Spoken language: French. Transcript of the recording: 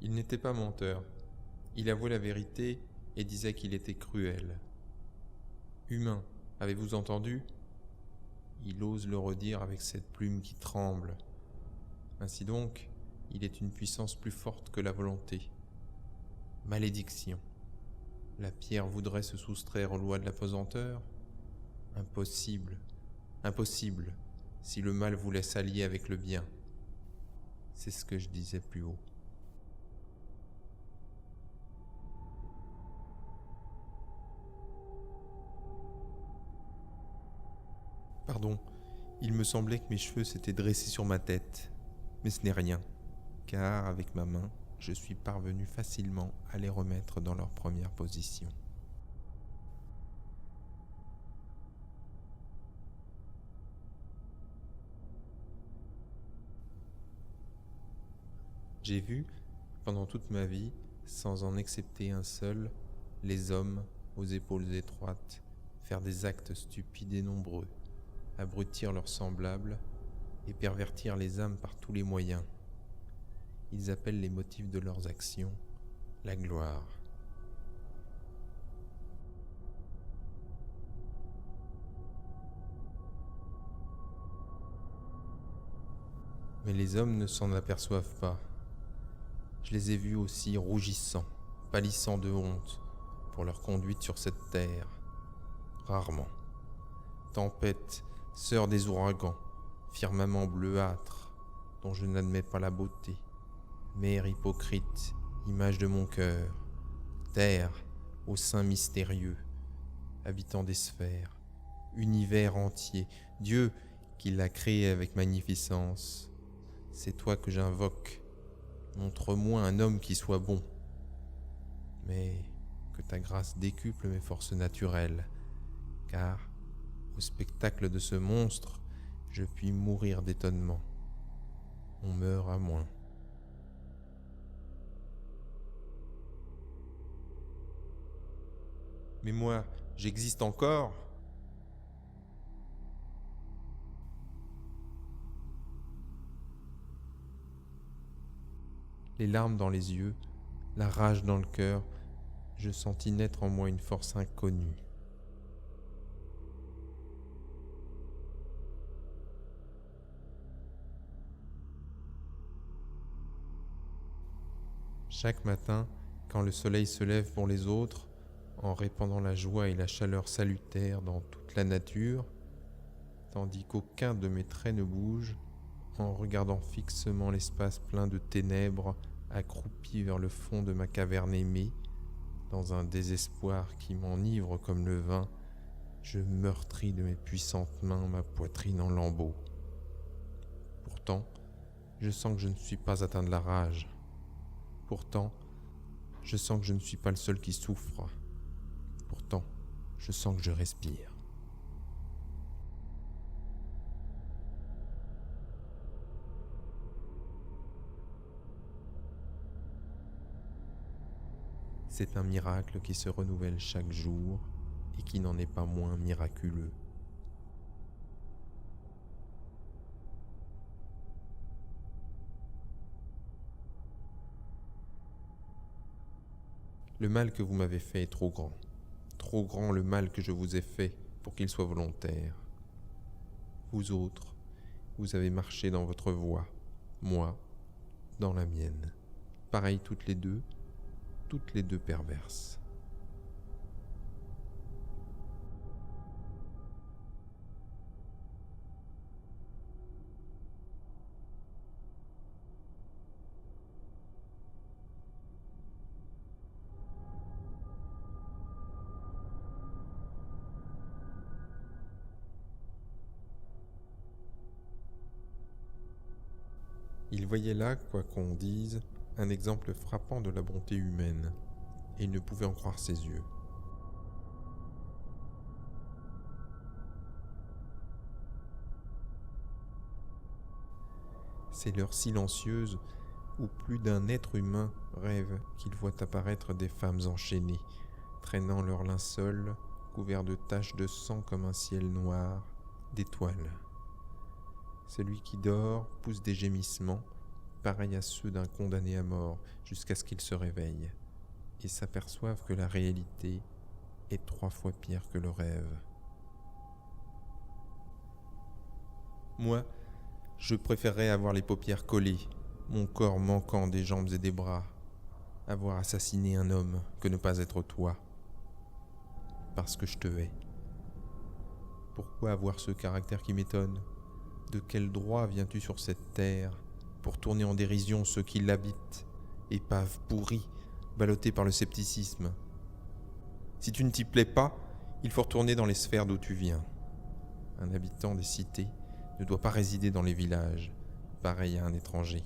Il n'était pas menteur. Il avouait la vérité et disait qu'il était cruel. Humain, avez-vous entendu ? Il ose le redire avec cette plume qui tremble. Ainsi donc, il est une puissance plus forte que la volonté. Malédiction. La pierre voudrait se soustraire aux lois de la pesanteur ? Impossible, impossible, si le mal voulait s'allier avec le bien. C'est ce que je disais plus haut. Pardon, il me semblait que mes cheveux s'étaient dressés sur ma tête. Mais ce n'est rien, car avec ma main, je suis parvenu facilement à les remettre dans leur première position. J'ai vu, pendant toute ma vie, sans en excepter un seul, les hommes, aux épaules étroites, faire des actes stupides et nombreux, abrutir leurs semblables et pervertir les âmes par tous les moyens. Ils appellent les motifs de leurs actions la gloire. Mais les hommes ne s'en aperçoivent pas. Je les ai vus aussi rougissant, pâlissant de honte pour leur conduite sur cette terre. Rarement. Tempête, sœur des ouragans, firmament bleuâtre, dont je n'admets pas la beauté. Mère hypocrite, image de mon cœur. Terre, au sein mystérieux, habitant des sphères, univers entier, Dieu qui l'a créé avec magnificence. C'est toi que j'invoque. Montre-moi un homme qui soit bon. Mais que ta grâce décuple mes forces naturelles, car au spectacle de ce monstre, je puis mourir d'étonnement. On meurt à moins. Mais moi, j'existe encore ? Les larmes dans les yeux, la rage dans le cœur, je sentis naître en moi une force inconnue. Chaque matin, quand le soleil se lève pour les autres, en répandant la joie et la chaleur salutaire dans toute la nature, tandis qu'aucun de mes traits ne bouge, en regardant fixement l'espace plein de ténèbres accroupi vers le fond de ma caverne aimée, dans un désespoir qui m'enivre comme le vin, je meurtris de mes puissantes mains ma poitrine en lambeaux. Pourtant, je sens que je ne suis pas atteint de la rage. Pourtant, je sens que je ne suis pas le seul qui souffre. Pourtant, je sens que je respire. C'est un miracle qui se renouvelle chaque jour et qui n'en est pas moins miraculeux. Le mal que vous m'avez fait est trop grand le mal que je vous ai fait pour qu'il soit volontaire. Vous autres, vous avez marché dans votre voie, moi, dans la mienne. Pareilles toutes les deux perverses. Il voyait là, quoi qu'on dise, un exemple frappant de la bonté humaine, et il ne pouvait en croire ses yeux. C'est l'heure silencieuse où plus d'un être humain rêve qu'il voit apparaître des femmes enchaînées, traînant leur linceul, couvert de taches de sang comme un ciel noir, d'étoiles. Celui qui dort pousse des gémissements, pareils à ceux d'un condamné à mort, jusqu'à ce qu'il se réveille, et s'aperçoive que la réalité est 3 fois pire que le rêve. Moi, je préférerais avoir les paupières collées, mon corps manquant des jambes et des bras, avoir assassiné un homme que ne pas être toi, parce que je te hais. Pourquoi avoir ce caractère qui m'étonne ? De quel droit viens-tu sur cette terre pour tourner en dérision ceux qui l'habitent, épave pourrie, ballottée par le scepticisme ? Si tu ne t'y plais pas, il faut retourner dans les sphères d'où tu viens. Un habitant des cités ne doit pas résider dans les villages, pareil à un étranger.